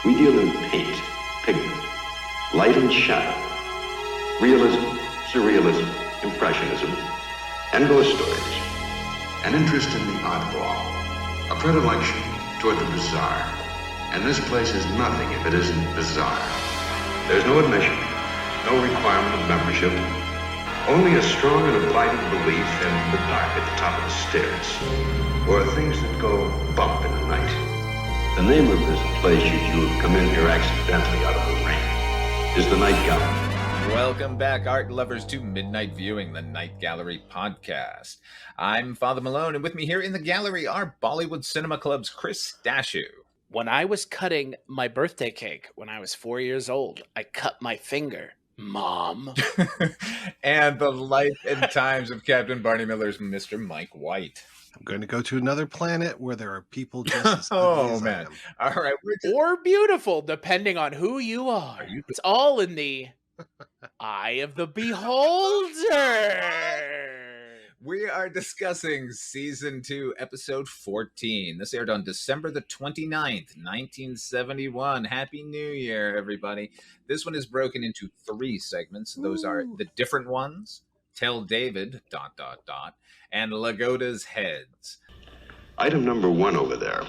We deal in paint, pigment, light and shadow, realism, surrealism, impressionism, and ghost stories. An interest in the oddball, a predilection toward the bizarre. And this place is nothing if it isn't bizarre. There's no admission, no requirement of membership, only a strong and abiding belief in the dark at the top of the stairs, or things that go bump in the night. The name of this place, should you have come in here accidentally out of the rain, is the Night Gallery. Welcome back, art lovers, to Midnight Viewing, the Night Gallery podcast. I'm Father Malone, and with me here in the gallery are Bollywood Cinema Club's Chris Dashew. When I was cutting my birthday cake when I was 4 years old, I cut my finger. Mom. And the life and times of Captain Barney Miller's Mr. Mike White. I'm going to go to another planet where there are people just as Oh, as man. I am. All right. Or beautiful, depending on who you are. It's all in the eye of the beholder. We are discussing Season 2, Episode 14. This aired on December the 29th, 1971. Happy New Year, everybody. This one is broken into 3 segments. Those are The Different Ones, Tell David, ... and Lagoda's Heads. Item number 1 over there.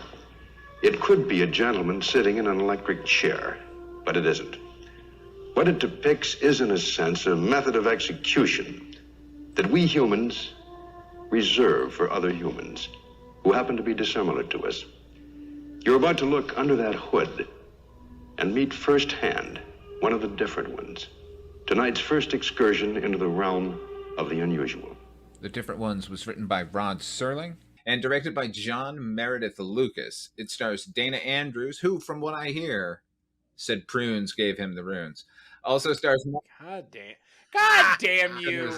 It could be a gentleman sitting in an electric chair, but it isn't. What it depicts is, in a sense, a method of execution that we humans reserve for other humans who happen to be dissimilar to us. You're about to look under that hood and meet firsthand one of the different ones. Tonight's first excursion into the realm of the unusual. The Different Ones was written by Rod Serling and directed by John Meredith Lucas. It stars Dana Andrews, who, from what I hear, said prunes gave him the runes. Also stars God damn you.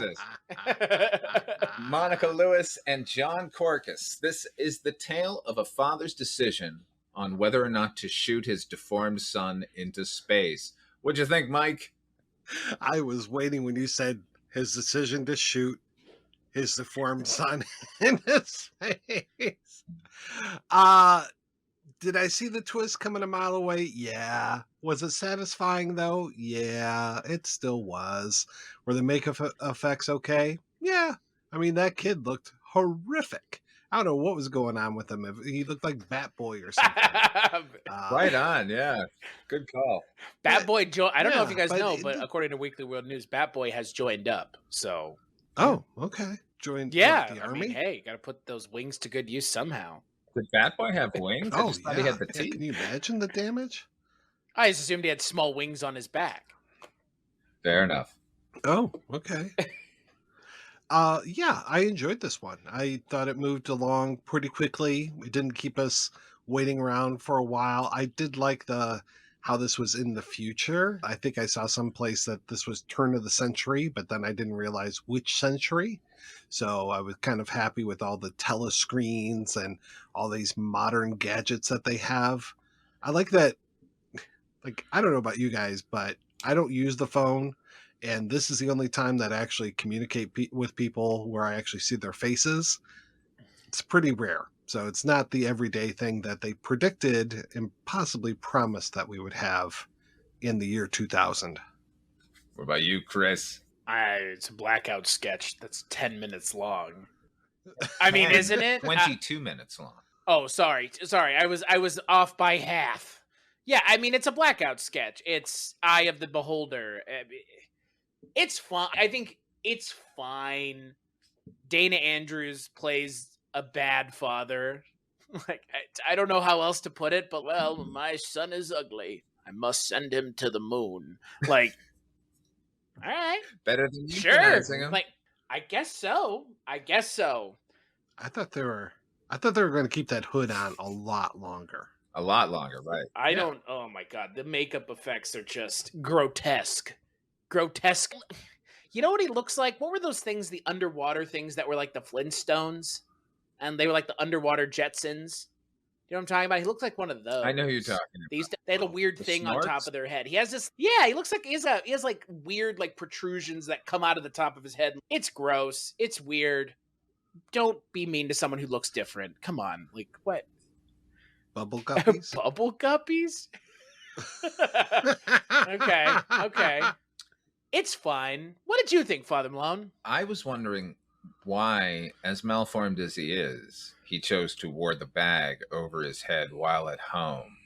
Monica Lewis and John Corcus. This is the tale of a father's decision on whether or not to shoot his deformed son into space. What'd you think, Mike? I was waiting when you said his decision to shoot his deformed son in his face. Did I see the twist coming a mile away? Yeah. Was it satisfying, though? Yeah, it still was. Were the makeup effects okay? Yeah. I mean, that kid looked horrific. I don't know what was going on with him. He looked like Bat Boy or something. Right on, yeah. Good call. Bat Boy, I don't know if you guys but know, but according to Weekly World News, Bat Boy has joined up. So. Oh, okay. Joined the army? Mean, hey, got to put those wings to good use somehow. Did Bat Boy have wings? I just thought he had the teeth. Can you imagine the damage? I just assumed he had small wings on his back. Fair enough. Oh, okay. Yeah, I enjoyed this one. I thought it moved along pretty quickly. It didn't keep us waiting around for a while. I did like how this was in the future. I think I saw someplace that this was turn of the century, but then I didn't realize which century. So I was kind of happy with all the telescreens and all these modern gadgets that they have. I like that. Like, I don't know about you guys, but I don't use the phone. And this is the only time that I actually communicate with people where I actually see their faces. It's pretty rare. So it's not the everyday thing that they predicted and possibly promised that we would have in the year 2000. What about you, Chris? It's a blackout sketch that's 10 minutes long. I mean, isn't it? 22 minutes long. Oh, sorry. I was off by half. Yeah, I mean, it's a blackout sketch. It's Eye of the Beholder. It's fun. I think it's fine. Dana Andrews plays a bad father. Like, I don't know how else to put it, but, well, my son is ugly. I must send him to the moon. Like, all right. Better than you sure. Him. Like, I guess so. I thought they were going to keep that hood on a lot longer. A lot longer, right? I don't. Oh my god, the makeup effects are just grotesque. Grotesque. You know what he looks like? What were those things? The underwater things that were like the Flintstones, and they were like the underwater Jetsons. You know what I'm talking about? He looks like one of those. I know who you're talking about. They had a weird thing snorts? on top of their head. He has this. Yeah, he looks like he has like weird like protrusions that come out of the top of his head. It's gross. It's weird. Don't be mean to someone who looks different. Come on, like what? Bubble guppies? Bubble guppies? Okay. It's fine. What did you think, Father Malone? I was wondering why, as malformed as he is, he chose to wear the bag over his head while at home.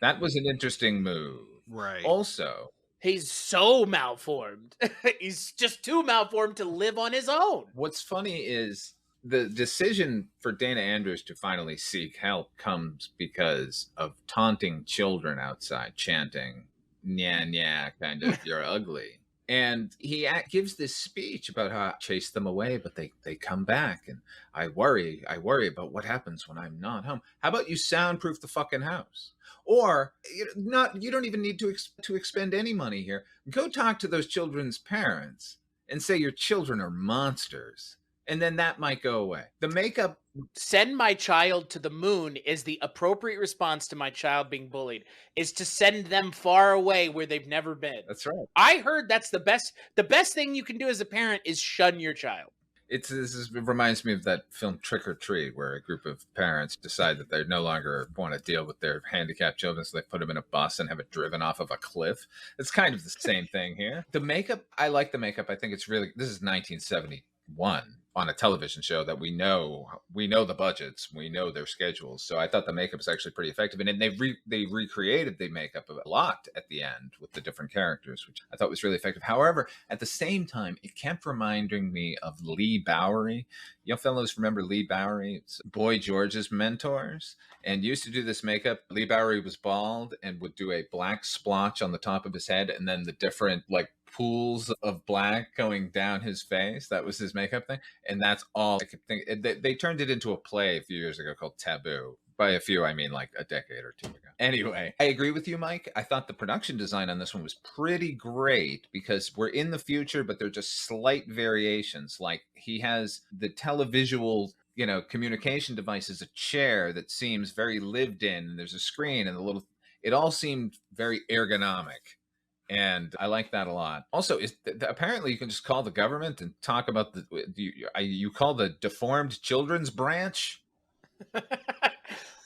That was an interesting move. Right. Also, He's so malformed. He's just too malformed to live on his own. what's funny is the decision for Dana Andrews to finally seek help comes because of taunting children outside chanting, "Nya, nya," kind of, "you're ugly." And he gives this speech about how I chase them away, but they come back. And I worry about what happens when I'm not home. How about you soundproof the fucking house? Or you don't even need to expend any money here. Go talk to those children's parents and say your children are monsters. And then that might go away. The makeup, Send my child to the moon is the appropriate response to my child being bullied, is to send them far away where they've never been. that's right. I heard that's the best thing you can do as a parent is shun your child. It reminds me of that film Trick or Treat, where a group of parents decide that they no longer want to deal with their handicapped children, so they put them in a bus and have it driven off of a cliff. It's kind of the same thing here. The makeup, I like the makeup. I think it's really, this is 1971 on a television show that we know the budgets, we know their schedules. So I thought the makeup was actually pretty effective, and then they recreated the makeup a lot at the end with the different characters, which I thought was really effective. However, at the same time, it kept reminding me of Lee Bowery. You fellows remember Lee Bowery? It's Boy George's mentors, and used to do this makeup. Lee Bowery was bald and would do a black splotch on the top of his head, and then the different pools of black going down his face. That was his makeup thing. And that's all I could think. They turned it into a play a few years ago called Taboo. By a few, I mean like a decade or two ago. Anyway, I agree with you, Mike. I thought the production design on this one was pretty great because we're in the future, but they're just slight variations. Like he has the televisual communication device is a chair that seems very lived in, and there's a screen and it all seemed very ergonomic. And I like that a lot. Also, apparently you can just call the government and talk about you call the deformed children's branch?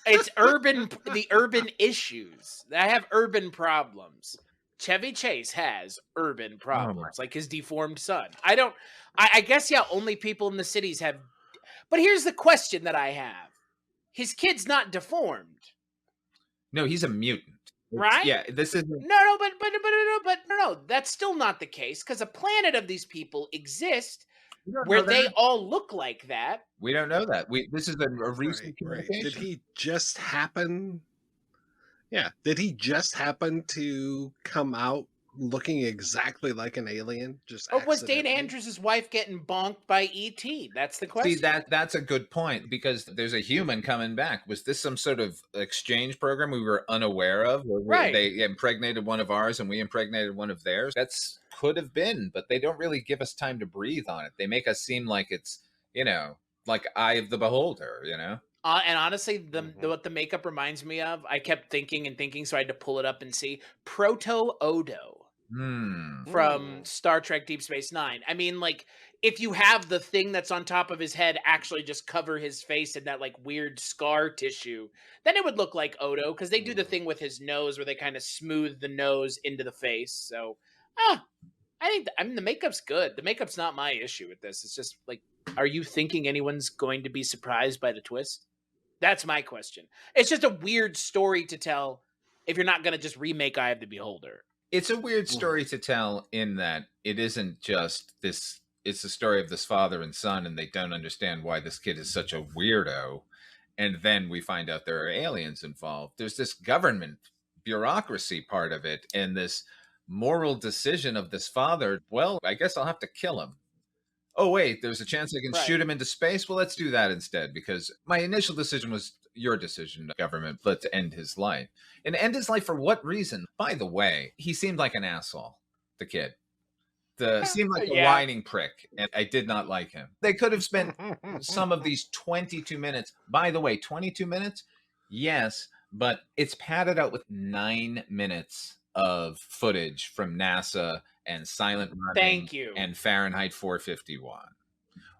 It's the urban issues. I have urban problems. Chevy Chase has urban problems, like his deformed son. I guess, yeah, only people in the cities have. But here's the question that I have. His kid's not deformed. No, he's a mutant. Right? Yeah, this is no, that's still not the case, because a planet of these people exist where they all look like that. We don't know that. This is a recent communication. Did he just happen? Yeah, did he just happen to come out looking exactly like an alien? Or was Dana Andrews' wife getting bonked by E.T.? That's the question. See, that's a good point, because there's a human coming back. Was this some sort of exchange program we were unaware of? Right. They impregnated one of ours and we impregnated one of theirs? That's could have been, but they don't really give us time to breathe on it. They make us seem like it's, like Eye of the Beholder, And honestly, what the makeup reminds me of, I kept thinking, so I had to pull it up and see. Proto-Odo. From Star Trek Deep Space Nine. I mean, if you have the thing that's on top of his head actually just cover his face in that weird scar tissue, then it would look like Odo, because they do the thing with his nose where they kind of smooth the nose into the face. So, I think the makeup's good. The makeup's not my issue with this. It's just are you thinking anyone's going to be surprised by the twist? That's my question. It's just a weird story to tell if you're not going to just remake Eye of the Beholder. It's a weird story to tell in that it isn't just this. It's the story of this father and son, and they don't understand why this kid is such a weirdo. And then we find out there are aliens involved. There's this government bureaucracy part of it, and this moral decision of this father. Well, I guess I'll have to kill him. Oh, wait, there's a chance I can shoot him into space? Well, let's do that instead, because my initial decision was your decision, government. Let's end his life. And end his life for what reason? By the way, he seemed like an asshole, the kid. Seemed like a whining prick, and I did not like him. They could have spent some of these 22 minutes. By the way, 22 minutes? Yes, but it's padded out with 9 minutes of footage from NASA and Silent Running Thank you. and Fahrenheit 451.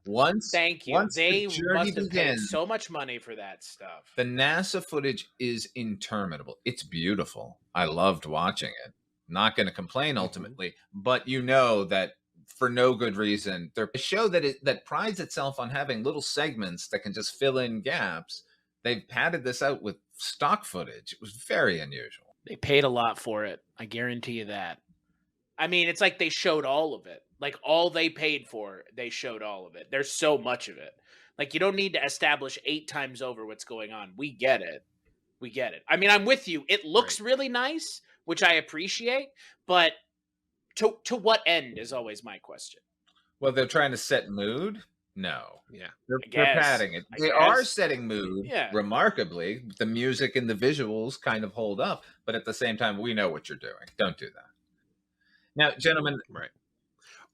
Thank you. Once the They journey must have paid begins, so much money for that stuff. the NASA footage is interminable. It's beautiful. I loved watching it. Not going to complain ultimately, but you know that for no good reason. They're a show that prides itself on having little segments that can just fill in gaps. They've padded this out with stock footage. It was very unusual. They paid a lot for it. I guarantee you that. I mean, it's like they showed all of it. Like, all they paid for, they showed all of it. There's so much of it. Like, you don't need to establish 8 times over what's going on. We get it. We get it. I mean, I'm with you. It looks really nice, which I appreciate, but to what end is always my question. Well, they're trying to set mood. No. Yeah. They're padding it. They are setting mood remarkably. The music and the visuals kind of hold up, but at the same time, we know what you're doing. Don't do that. Now, gentlemen. Right.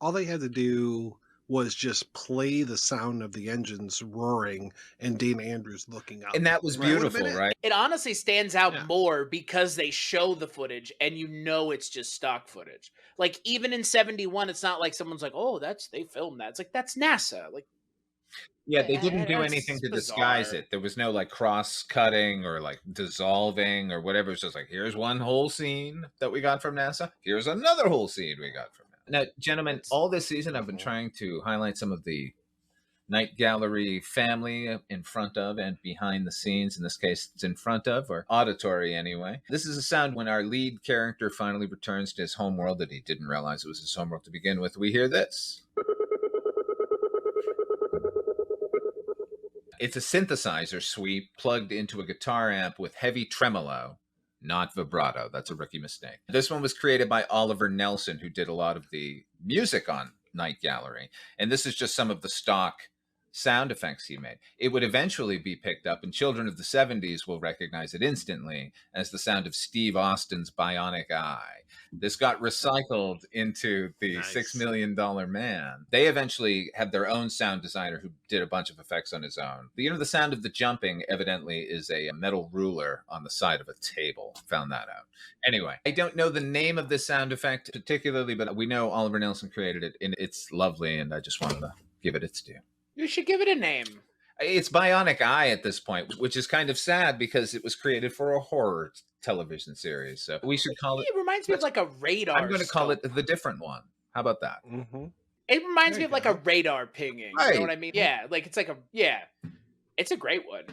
All they had to do was just play the sound of the engines roaring and Dean Andrews looking up. And that was beautiful, right? It honestly stands out more because they show the footage and you know it's just stock footage. Like, even in 71, it's not like someone's like, oh, they filmed that. It's like, that's NASA. Like, yeah, they didn't do anything to disguise it. There was no like cross-cutting or like dissolving or whatever. It's just like, here's one whole scene that we got from NASA. Here's another whole scene we got from NASA. Now, gentlemen, all this season I've been trying to highlight some of the Night Gallery family in front of and behind the scenes. In this case, it's in front of, or auditory anyway. This is a sound when our lead character finally returns to his homeworld that he didn't realize it was his homeworld to begin with. We hear this. It's a synthesizer sweep plugged into a guitar amp with heavy tremolo, not vibrato. That's a rookie mistake. This one was created by Oliver Nelson, who did a lot of the music on Night Gallery. And this is just some of the stock sound effects he made. It would eventually be picked up, and children of the 70s will recognize it instantly as the sound of Steve Austin's Bionic Eye. This got recycled into the $6 Million Man. They eventually had their own sound designer who did a bunch of effects on his own. The sound of the jumping evidently is a metal ruler on the side of a table. Found that out. Anyway, I don't know the name of this sound effect particularly, but we know Oliver Nelson created it, and it's lovely, and I just wanted to give it its due. You should give it a name. It's Bionic Eye at this point, which is kind of sad because it was created for a horror television series. So we should call it... It reminds me of like a radar. I'm going to call it the different one. How about that? Mm-hmm. It reminds me of like a radar pinging. Right. You know what I mean? Yeah, like it's like it's a great one.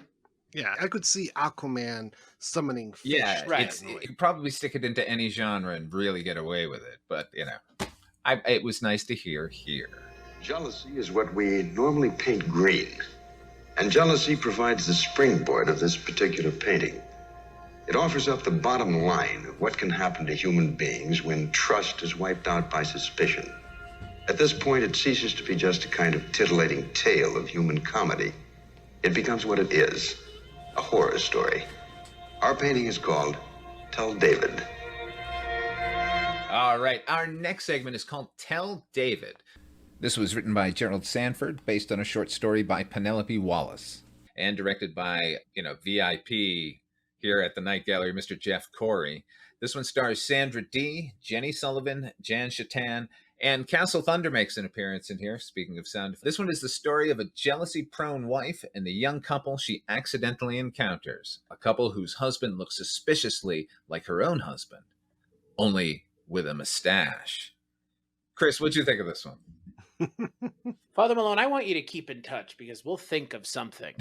Yeah, I could see Aquaman summoning fish. Yeah, right. You could probably stick it into any genre and really get away with it. But, it was nice to hear here. Jealousy is what we normally paint green. And jealousy provides the springboard of this particular painting. It offers up the bottom line of what can happen to human beings when trust is wiped out by suspicion. At this point, it ceases to be just a kind of titillating tale of human comedy. It becomes what it is, a horror story. Our painting is called Tell David. All right, our next segment is called Tell David. This was written by Gerald Sanford, based on a short story by Penelope Wallace, and directed by, VIP here at the Night Gallery, Mr. Jeff Corey. This one stars Sandra Dee, Jenny Sullivan, Jan Chatan, and Castle Thunder makes an appearance in here, speaking of sound. This one is the story of a jealousy-prone wife and the young couple she accidentally encounters. A couple whose husband looks suspiciously like her own husband, only with a mustache. Chris, what'd you think of this one? Father Malone, I want you to keep in touch because we'll think of something.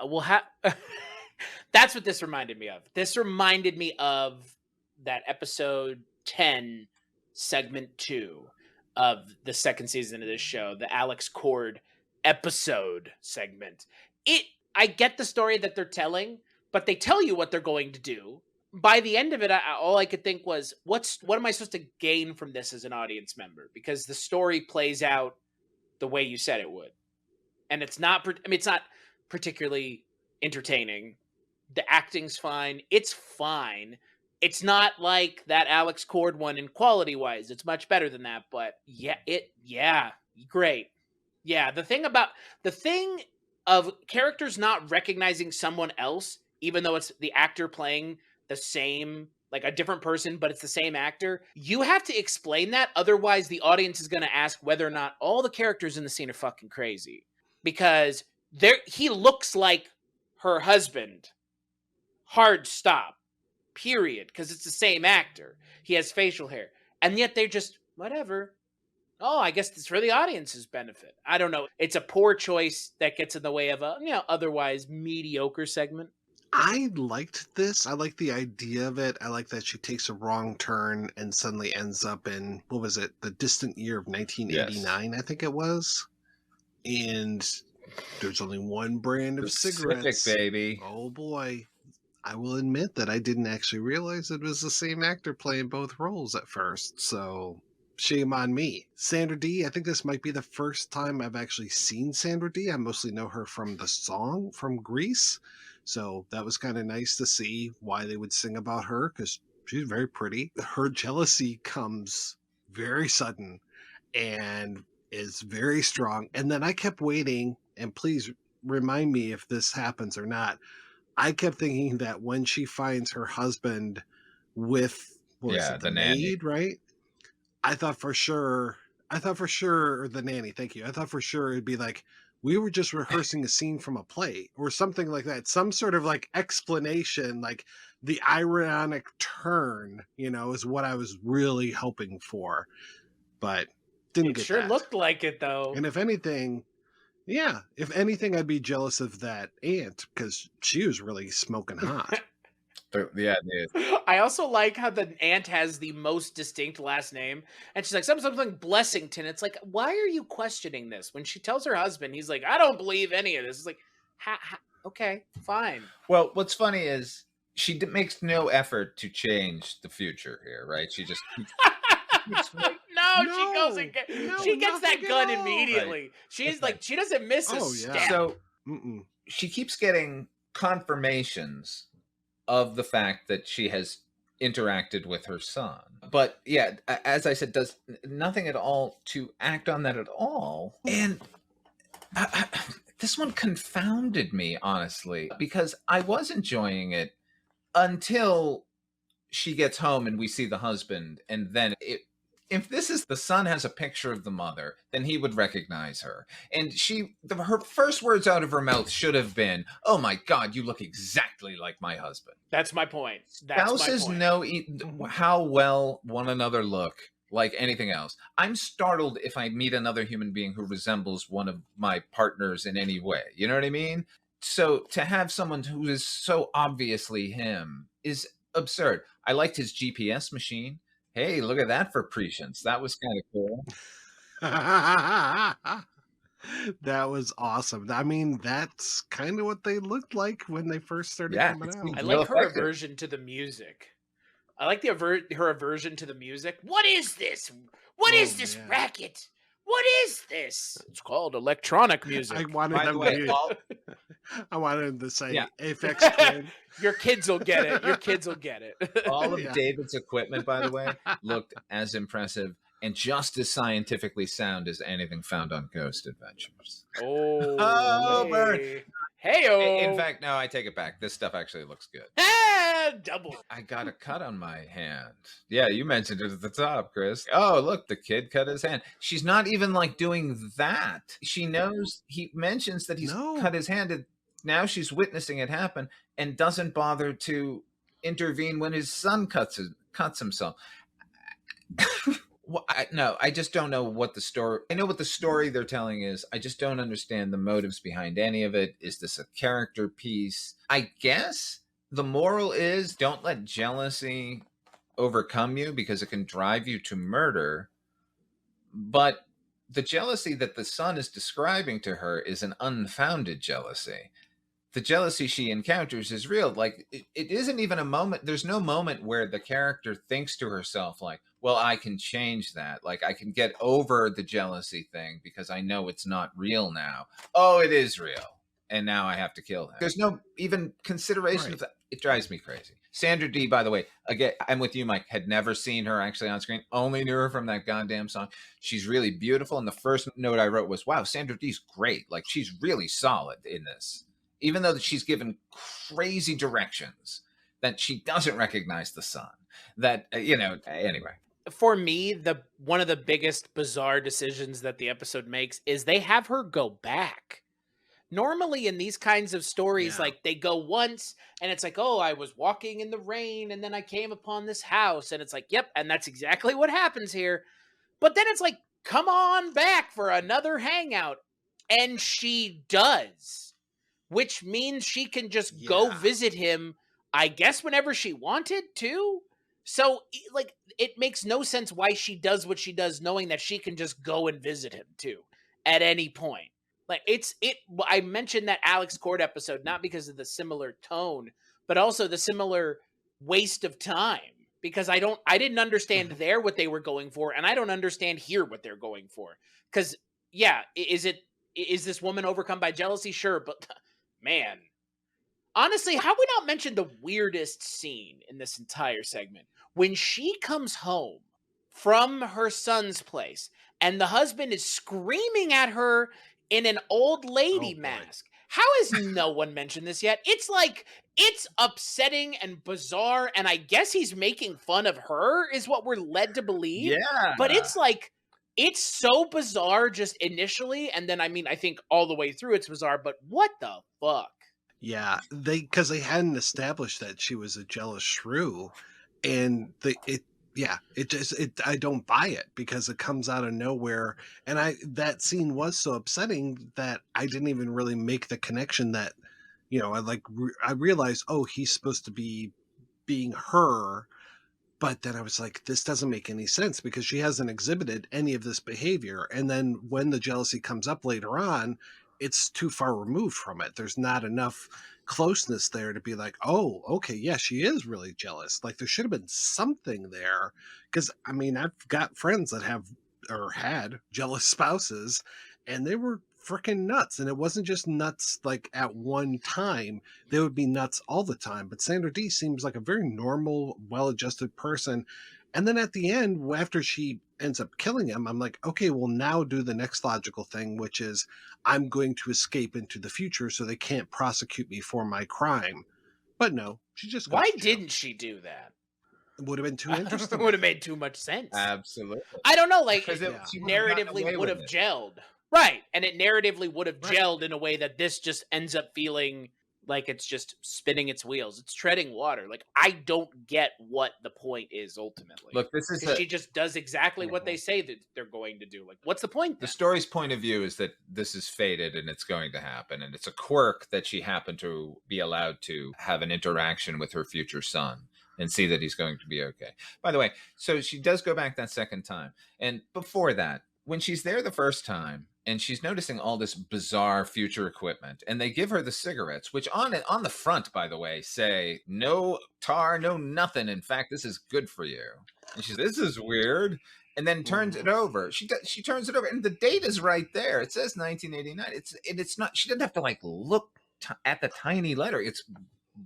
We'll have. That's what this reminded me of. This reminded me of that episode 10, segment 2 of the second season of this show, the Alex Cord episode segment. I get the story that they're telling, but they tell you what they're going to do. By the end of it, all I could think was, what am I supposed to gain from this as an audience member? Because the story plays out the way you said it would. And it's not particularly entertaining. The acting's fine. It's fine. It's not like that Alex Cord one in quality-wise. It's much better than that. But great. Yeah, the thing of characters not recognizing someone else, even though it's the actor playing the same like a different person, but it's the same actor, you have to explain that. Otherwise, the audience is going to ask whether or not all the characters in the scene are fucking crazy. Because he looks like her husband. Hard stop. Period. Because it's the same actor. He has facial hair. And yet they're just, whatever. Oh, I guess it's for the audience's benefit. I don't know. It's a poor choice that gets in the way of a, otherwise mediocre segment. I liked this. I like the idea of it. I like that she takes a wrong turn and suddenly ends up in, what was it? The distant year of 1989, I think it was. And there's only one brand of cigarettes. Baby. Oh boy. I will admit that I didn't actually realize it was the same actor playing both roles at first. So shame on me. Sandra Dee, I think this might be the first time I've actually seen Sandra Dee. I mostly know her from the song from Grease. So that was kind of nice to see why they would sing about her, because she's very pretty. Her jealousy comes very sudden and is very strong. And then I kept waiting, and please remind me if this happens or not. I kept thinking that when she finds her husband with the maid, right? I thought for sure, or the nanny, thank you. I thought for sure it'd be like, we were just rehearsing a scene from a play or something like that. Some sort of like explanation, like the ironic turn, is what I was really hoping for. But didn't get sure that. Looked like it though. And if anything, I'd be jealous of that aunt because she was really smoking hot. Yeah, dude. I also like how the aunt has the most distinct last name, and she's like something Blessington. It's like, why are you questioning this? When she tells her husband, he's like, I don't believe any of this. It's like, okay, fine. Well, what's funny is she makes no effort to change the future here, right? She just she goes and she gets that gun immediately. Right. She's like, she doesn't miss a step. So she keeps getting confirmations of the fact that she has interacted with her son. But yeah, as I said, does nothing at all to act on that at all. And this one confounded me, honestly, because I was enjoying it until she gets home and we see the husband. And then if this is the son has a picture of the mother, then he would recognize her. And her first words out of her mouth should have been, "Oh my God, you look exactly like my husband." That's my point. Spouses know how well one another look, like anything else. I'm startled if I meet another human being who resembles one of my partners in any way. You know what I mean? So to have someone who is so obviously him is absurd. I liked his GPS machine. Hey, look at that for prescience. That was kind of cool. That was awesome. I mean, that's kind of what they looked like when they first started coming out. I like her aversion to the music. I like her aversion to the music. What is this? What is this racket? What is this? It's called electronic music. I wanted him to say Aphex Twin. Your kids will get it. Your kids will get it. All of David's equipment, by the way, looked as impressive and just as scientifically sound as anything found on Ghost Adventures. Burn. Hey-o. In fact, no, I take it back. This stuff actually looks good. Double. I got a cut on my hand. Yeah, you mentioned it at the top, Chris. Oh, look, the kid cut his hand. She's not even like doing that. She knows, he mentions that he's cut his hand, and now she's witnessing it happen and doesn't bother to intervene when his son cuts himself. Well, I just don't know what the story. I know what the story they're telling is. I just don't understand the motives behind any of it. Is this a character piece? I guess the moral is don't let jealousy overcome you because it can drive you to murder. But the jealousy that the son is describing to her is an unfounded jealousy. The jealousy she encounters is real. Like, it isn't even a moment. There's no moment where the character thinks to herself, like, well, I can change that. Like, I can get over the jealousy thing because I know it's not real now. Oh, it is real. And now I have to kill him. There's no even consideration of that. It drives me crazy. Sandra Dee, by the way, again, I'm with you, Mike, had never seen her actually on screen. Only knew her from that goddamn song. She's really beautiful. And the first note I wrote was, wow, Sandra Dee's great. Like, she's really solid in this. Even though she's given crazy directions, that she doesn't recognize the son. That, anyway. For me, one of the biggest bizarre decisions that the episode makes is they have her go back. Normally in these kinds of stories, Yeah. like they go once and it's like, oh, I was walking in the rain and then I came upon this house, and it's like, yep, and that's exactly what happens here. But then it's like, come on back for another hangout. And she does, which means she can just go Yeah. visit him, I guess, whenever she wanted to. So, like, it makes no sense why she does what she does, knowing that she can just go and visit him too at any point. Like, I mentioned that Alex Cord episode not because of the similar tone, but also the similar waste of time. Because I didn't understand there what they were going for, and I don't understand here what they're going for. Because, yeah, is this woman overcome by jealousy? Sure, but man, honestly, how we not mention the weirdest scene in this entire segment? When she comes home from her son's place and the husband is screaming at her in an old lady mask. How has no one mentioned this yet? It's like, it's upsetting and bizarre, and I guess he's making fun of her is what we're led to believe. Yeah. But it's like, it's so bizarre just initially, and then, I mean, I think all the way through it's bizarre, but what the fuck? Yeah, because they hadn't established that she was a jealous shrew, and I don't buy it because it comes out of nowhere, and that scene was so upsetting that I didn't even really make the connection that, I realized, oh, he's supposed to be being her, but then I was like, this doesn't make any sense because she hasn't exhibited any of this behavior, and then when the jealousy comes up later on, it's too far removed from it. There's not enough closeness there to be like, oh, okay, yeah, she is really jealous. Like, there should have been something there. Because, I mean, I've got friends that have or had jealous spouses, and they were freaking nuts. And it wasn't just nuts like at one time, they would be nuts all the time. But Sandra Dee seems like a very normal, well-adjusted person. And then at the end, after she ends up killing him, I'm like, okay, well, now do the next logical thing, which is I'm going to escape into the future so they can't prosecute me for my crime. But no, she just goes Why to jail. didn't she do that? It would have been too It interesting. would have made too much sense. Absolutely. I don't know, like, Because it she would've gotten narratively away would with have it. gelled. Right. And it narratively would have Right. gelled in a way that this just ends up feeling like it's just spinning its wheels. It's treading water. Like, I don't get what the point is ultimately. Look, this is 'Cause she just does exactly what they say that they're going to do. Like, what's the point the then? story's point of view is that this is fated and it's going to happen, and it's a quirk that she happened to be allowed to have an interaction with her future son and see that he's going to be okay. By the way, so she does go back that second time, and before that, when she's there the first time and she's noticing all this bizarre future equipment, and they give her the cigarettes, which on the front, by the way, say no tar, no nothing. In fact, this is good for you. And she's, this is weird. And then turns it over. She turns it over, and the date is right there. It says 1989. It's not. She doesn't have to like look at the tiny letter. It's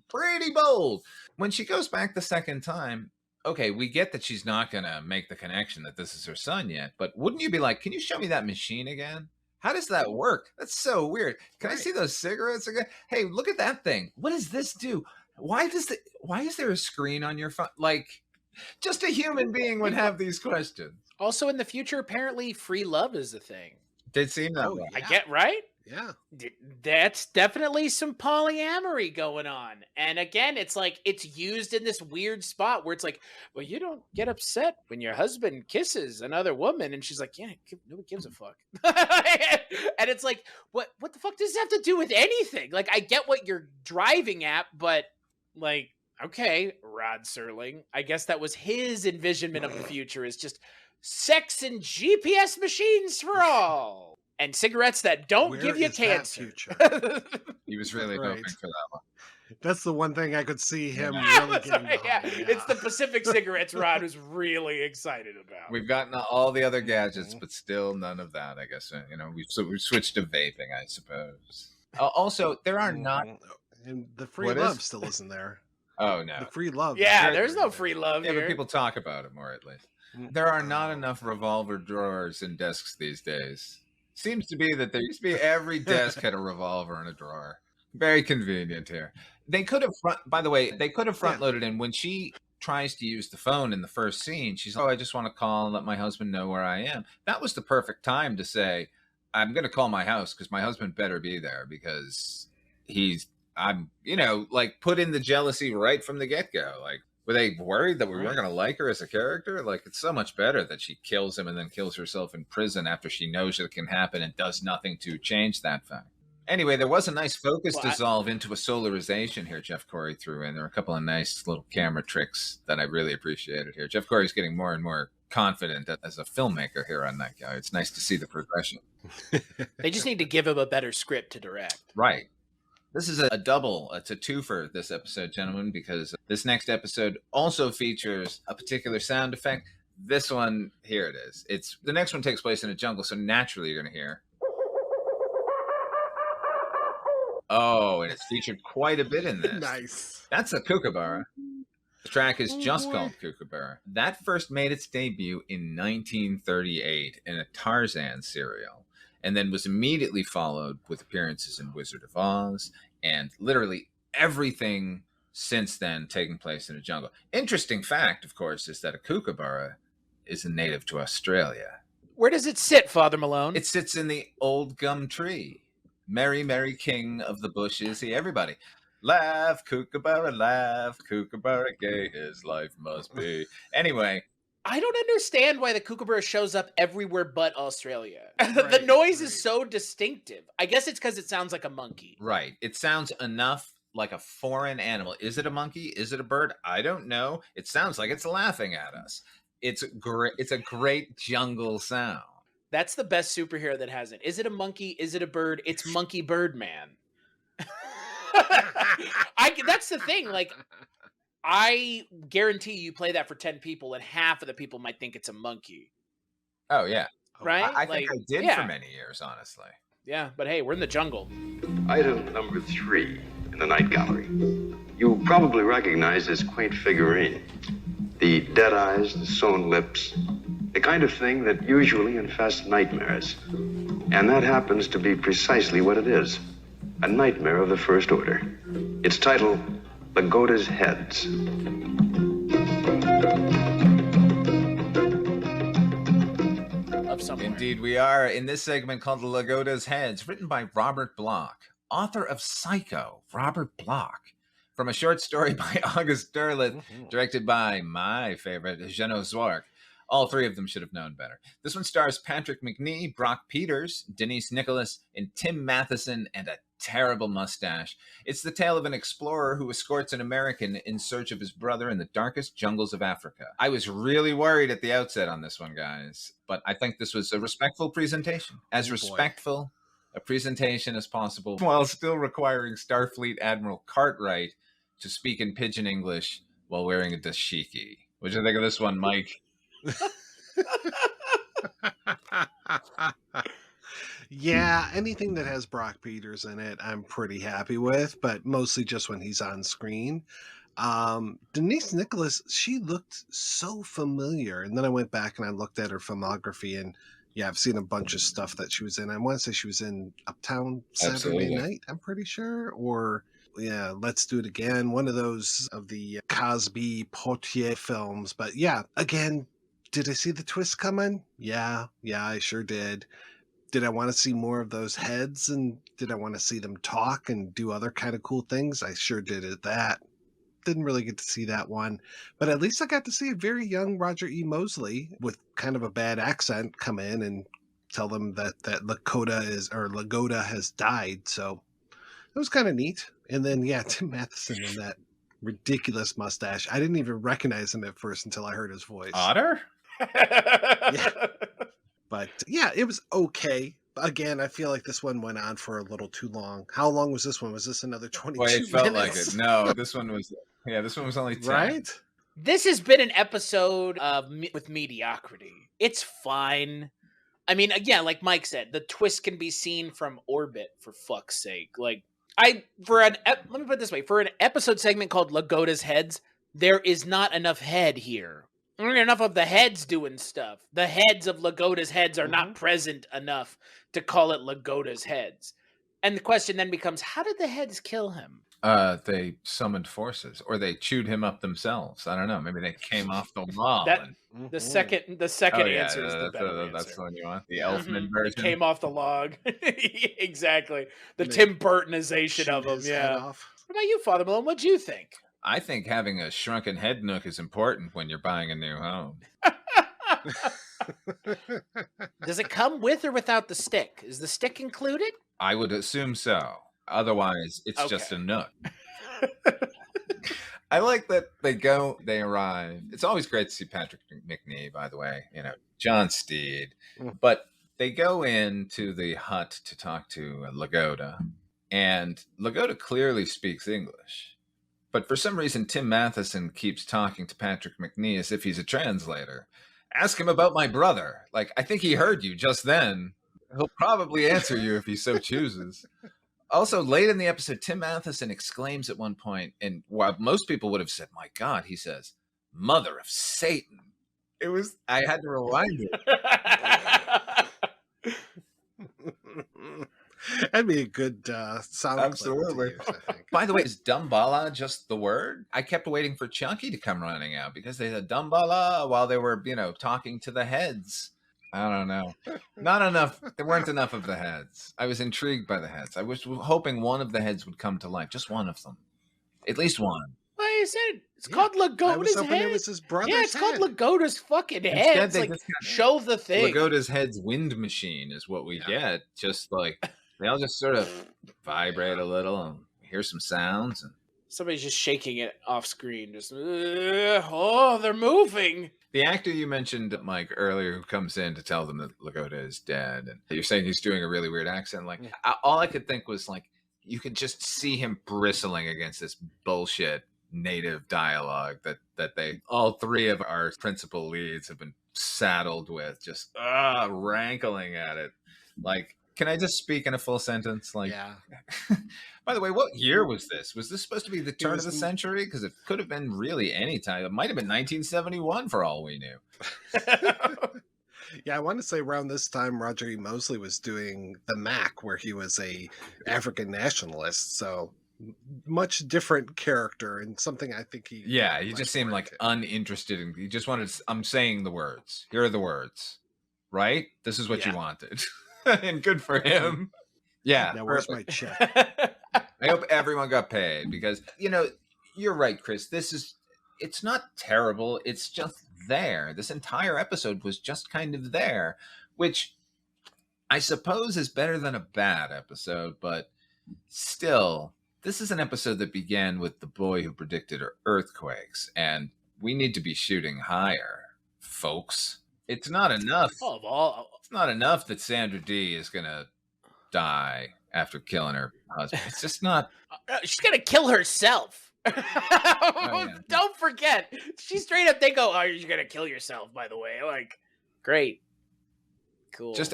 pretty bold. When she goes back the second time, okay, we get that she's not gonna make the connection that this is her son yet. But wouldn't you be like, can you show me that machine again? How does that work? That's so weird. Can I see those cigarettes again? Hey, look at that thing. What does this do? Why is there a screen on your phone? Like, just a human being would have these questions. Also, in the future, apparently free love is a thing. Did seem that way. I get, right? Yeah. That's definitely some polyamory going on. And again, it's like, it's used in this weird spot where it's like, well, you don't get upset when your husband kisses another woman. And she's like, yeah, nobody gives a fuck. And it's like, what the fuck does this have to do with anything? Like, I get what you're driving at, but like, okay, Rod Serling, I guess that was his envisionment of the future, is just sex and GPS machines for all. And cigarettes that don't Where give you is that cancer. future? He was really Right. hoping for that one. That's the one thing I could see him Yeah. really getting behind. Yeah, it's the Pacific cigarettes Rod was really excited about. We've gotten all the other gadgets, but still none of that. I guess we've switched to vaping, I suppose. Also, there are not. And the free What is? love still isn't there. Oh no. The free love. Yeah, is there's no there. free love Yeah, here. but people talk about it more, at least. There are not enough revolver drawers in desks these days. Seems to be that there used to be every desk had a revolver in a drawer. Very convenient here. They could have by the way, they could have front loaded in when she tries to use the phone in the first scene. She's like, "Oh, I just want to call and let my husband know where I am." That was the perfect time to say, "I'm going to call my house because my husband better be there because like put in the jealousy right from the get-go. Like, were they worried that we weren't going to like her as a character? Like, it's so much better that she kills him and then kills herself in prison after she knows it can happen and does nothing to change that fact. Anyway, there was a nice focus dissolve into a solarization here Jeff Corey threw in. There were a couple of nice little camera tricks that I really appreciated here. Jeff Corey's getting more and more confident as a filmmaker here on Night Guy. It's nice to see the progression. They just need to give him a better script to direct. Right. This is a double. It's a twofer this episode, gentlemen, because this next episode also features a particular sound effect. This one, here it is. The next one takes place in a jungle, so naturally you're going to hear. Oh, and it's featured quite a bit in this. Nice. That's a kookaburra. The track is just called Kookaburra. That first made its debut in 1938 in a Tarzan serial, and then was immediately followed with appearances in Wizard of Oz, and literally everything since then taking place in a jungle. Interesting fact, of course, is that a kookaburra is a native to Australia. Where does it sit, Father Malone? It sits in the old gum tree. Merry, merry king of the bush is he. Everybody. Laugh, kookaburra, gay his life must be. Anyway. I don't understand why the kookaburra shows up everywhere but Australia. Right, the noise is so distinctive. I guess it's because it sounds like a monkey. Right. It sounds enough like a foreign animal. Is it a monkey? Is it a bird? I don't know. It sounds like it's laughing at us. It's a great jungle sound. That's the best superhero that has it. Is it a monkey? Is it a bird? It's Monkey Bird Man. That's the thing. Like, I guarantee you play that for 10 people and half of the people might think it's a monkey. Oh, yeah. Right? I think I did for many years, honestly. Yeah, but hey, we're in the jungle. Item number 3 in the night gallery. You probably recognize this quaint figurine. The dead eyes, the sewn lips, the kind of thing that usually infests nightmares. And that happens to be precisely what it is. A nightmare of the first order. Its title, Lagoda's Heads. Indeed, we are in this segment called Lagoda's Heads, written by Robert Bloch, author of Psycho, Robert Bloch, from a short story by August Derleth, directed by my favorite, Jeannot Zwark. All three of them should have known better. This one stars Patrick McNee, Brock Peters, Denise Nicholas, and Tim Matheson, and a terrible mustache. It's the tale of an explorer who escorts an American in search of his brother in the darkest jungles of Africa. I was really worried at the outset on this one, guys, but I think this was a respectful presentation. As respectful a presentation as possible, while still requiring Starfleet Admiral Cartwright to speak in pidgin English while wearing a dashiki. What do you think of this one, Mike? Yeah, anything that has Brock Peters in it, I'm pretty happy with, but mostly just when he's on screen. Denise Nicholas, she looked so familiar, and then I went back and I looked at her filmography, and yeah, I've seen a bunch of stuff that she was in. I want to say she was in Uptown Saturday Night, I'm pretty sure, or yeah, Let's Do It Again, one of those of the Cosby Poitier films. But yeah, again, did I see the twist coming? Yeah, I sure did. Did I want to see more of those heads, and did I want to see them talk and do other kind of cool things? I sure did at that. Didn't really get to see that one, but at least I got to see a very young Roger E. Mosley with kind of a bad accent come in and tell them that Lagoda has died. So it was kind of neat. And then, yeah, Tim Matheson and that ridiculous mustache. I didn't even recognize him at first until I heard his voice. Otter? Yeah. But yeah, it was okay. Again, I feel like this one went on for a little too long. How long was this one? Was this another 22 minutes? It felt like it. No, this one was only 10. Right? This has been an episode with mediocrity. It's fine. I mean, again, like Mike said, the twist can be seen from orbit, for fuck's sake. Like, let me put it this way. For an episode segment called Lagoda's Heads, there is not enough head here. Enough of the heads doing stuff. The heads of Lagoda's heads are not present enough to call it Lagoda's Heads. And the question then becomes, how did the heads kill him? They summoned forces, or they chewed him up themselves. I don't know. Maybe they came off the wall. That And, the Mhm. second oh yeah, answer is the better that's answer. the one you want. The Yeah. Elfman It version. came off the log. Exactly. The They Tim Burtonization of Shoot him. his head Yeah. off. What about you, Father Malone? What'd you think? I think having a shrunken head nook is important when you're buying a new home. Does it come with or without the stick? Is the stick included? I would assume so. Otherwise, it's just a Okay. nook. I like that they arrive. It's always great to see Patrick McNee, by the way, John Steed. Mm. But they go into the hut to talk to Lagoda, and Lagoda clearly speaks English. But for some reason, Tim Matheson keeps talking to Patrick McNee as if he's a translator. Ask him about my brother. Like, I think he heard you just then. He'll probably answer you if he so chooses. Also, late in the episode, Tim Matheson exclaims at one point, and while most people would have said, my God, he says, "Mother of Satan." I had to rewind it. That'd be a good sound Absolutely. clip to use, I think. By the way, is Dumbala just the word? I kept waiting for Chunky to come running out because they said Dumbala while they were, talking to the heads. I don't know. Not enough. There weren't enough of the heads. I was intrigued by the heads. I was hoping one of the heads would come to life. Just one of them. At least one. Well, I said it's Yeah, called I was Lagoda's hoping head. it was his brother's Yeah, it's called head. Lagoda's fucking head. Instead, It's they like, just got- show the thing. Lagoda's head's wind machine is what we Yeah. get. Just like they all just sort of vibrate a little and hear some sounds. And Somebody's just shaking it off screen. Just, oh, they're moving. the actor you mentioned, Mike, earlier, who comes in to tell them that Lagoda is dead, and you're saying he's doing a really weird accent. Like, all I could think was like, you could just see him bristling against this bullshit native dialogue that they, all three of our principal leads, have been saddled with, just rankling at it. Like, can I just speak in a full sentence? Like, Yeah. by the way, what year was this? Was this supposed to be the turn of was the century? Because it could have been really any time. It might have been 1971 for all we knew. Yeah, I want to say around this time, Roger E. Mosley was doing The Mac, where he was a African nationalist. So much different character and something I think he. Yeah, he much just seemed more like into. uninterested in. He just wanted. I'm saying the words. Here are the words. Right? This is what you Yeah. wanted, and good for him. Yeah. Now, where's my perfect. check? I hope everyone got paid because you're right, Chris. It's not terrible. It's just there. This entire episode was just kind of there, which I suppose is better than a bad episode, but still, this is an episode that began with the boy who predicted earthquakes, and we need to be shooting higher, folks. It's not enough. It's not enough that Sandra Dee is gonna die after killing her husband. It's just not. She's gonna kill herself. yeah. Don't forget, she straight up. They go, "Oh, you're gonna kill yourself." By the way, like, great, cool. Just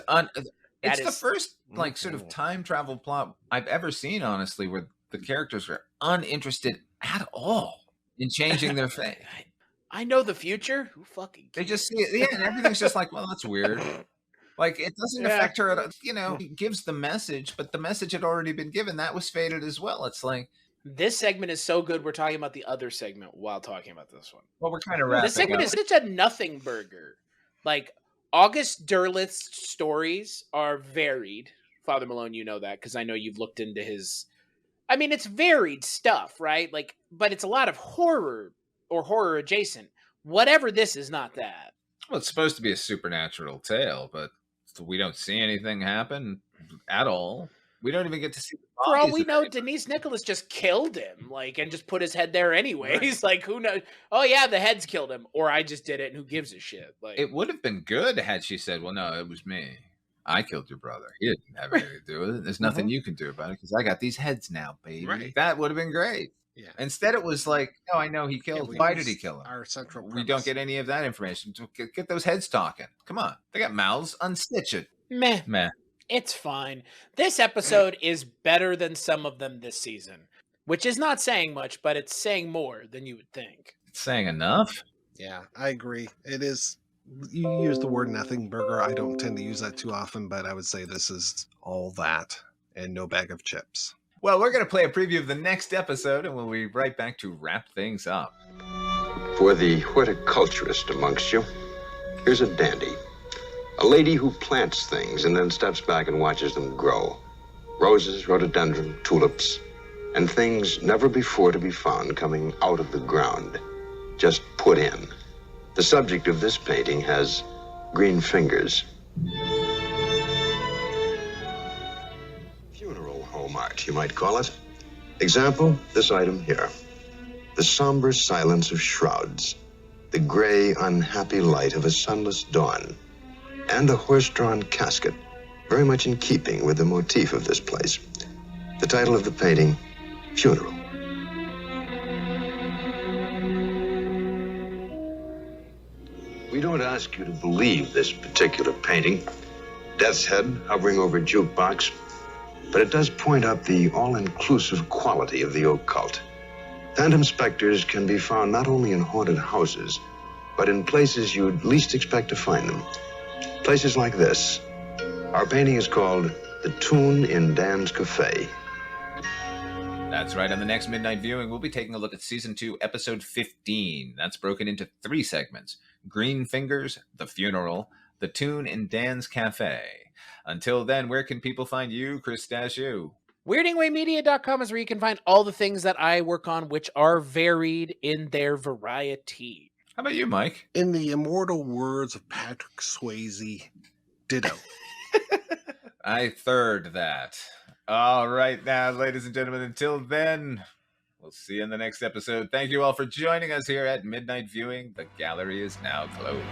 it's the first sort of time travel plot I've ever seen, honestly, where the characters are uninterested at all in changing their fate. I know the future. Who fucking They cares? just see it, yeah, and everything's just like, well, that's weird. Like, it doesn't affect her at all. It gives the message, but the message had already been given. That was faded as well. It's like, This segment is so good. We're talking about the other segment while talking about this one. well, we're kind of wrapping This segment up. is such a nothing burger. Like, August Derleth's stories are varied. Father Malone, you know that because I know you've looked into his. I mean, it's varied stuff, right? Like, but it's a lot of horror or horror adjacent. Whatever this is, not that. Well, it's supposed to be a supernatural tale, but we don't see anything happen at all. We don't even get to see. For all we know, Denise Nicholas just killed him, and just put his head there anyways. Right. Like, who knows? Oh yeah, the head's killed him, or I just did it, and who gives a shit? Like, It would have been good had she said, well, no, it was me. I killed your brother. He didn't have anything to do with it. There's nothing you can do about it because I got these heads now, baby. Right. That would have been great. Yeah. Instead, it was like, no, I know he killed him. Why did he kill him? Our central We don't premise. get any of that information. So get those heads talking. Come on. They got mouths. Unstitch it. meh. Meh. It's fine. This episode is better than some of them this season, which is not saying much, but it's saying more than you would think. It's saying enough. Yeah, I agree. It is. You use the word nothing burger. I don't tend to use that too often, but I would say this is all that and no bag of chips. Well, we're going to play a preview of the next episode, and we'll be right back to wrap things up. For the horticulturist amongst you, here's a dandy. A lady who plants things and then steps back and watches them grow. Roses, rhododendron, tulips, and things never before to be found coming out of the ground, just put in. The subject of this painting has green fingers. Funeral home art, you might call it. Example, this item here. The somber silence of shrouds, the gray, unhappy light of a sunless dawn, and a horse-drawn casket, very much in keeping with the motif of this place. The title of the painting, Funeral. We don't ask you to believe this particular painting, Death's Head hovering over a jukebox, but it does point out the all-inclusive quality of the occult. Phantom specters can be found not only in haunted houses, but in places you'd least expect to find them. Places like this. Our painting is called The Tune in Dan's Cafe. That's right. On the next Midnight Viewing, we'll be taking a look at Season 2, Episode 15. That's broken into 3 segments. Green Fingers, The Funeral, The Tune in Dan's Cafe. Until then, where can people find you, Chris Dashu? WeirdingWayMedia.com is where you can find all the things that I work on, which are varied in their variety. How about you, Mike? In the immortal words of Patrick Swayze, ditto. I third that. All right now, ladies and gentlemen, until then, we'll see you in the next episode. Thank you all for joining us here at Midnight Viewing. The gallery is now closed.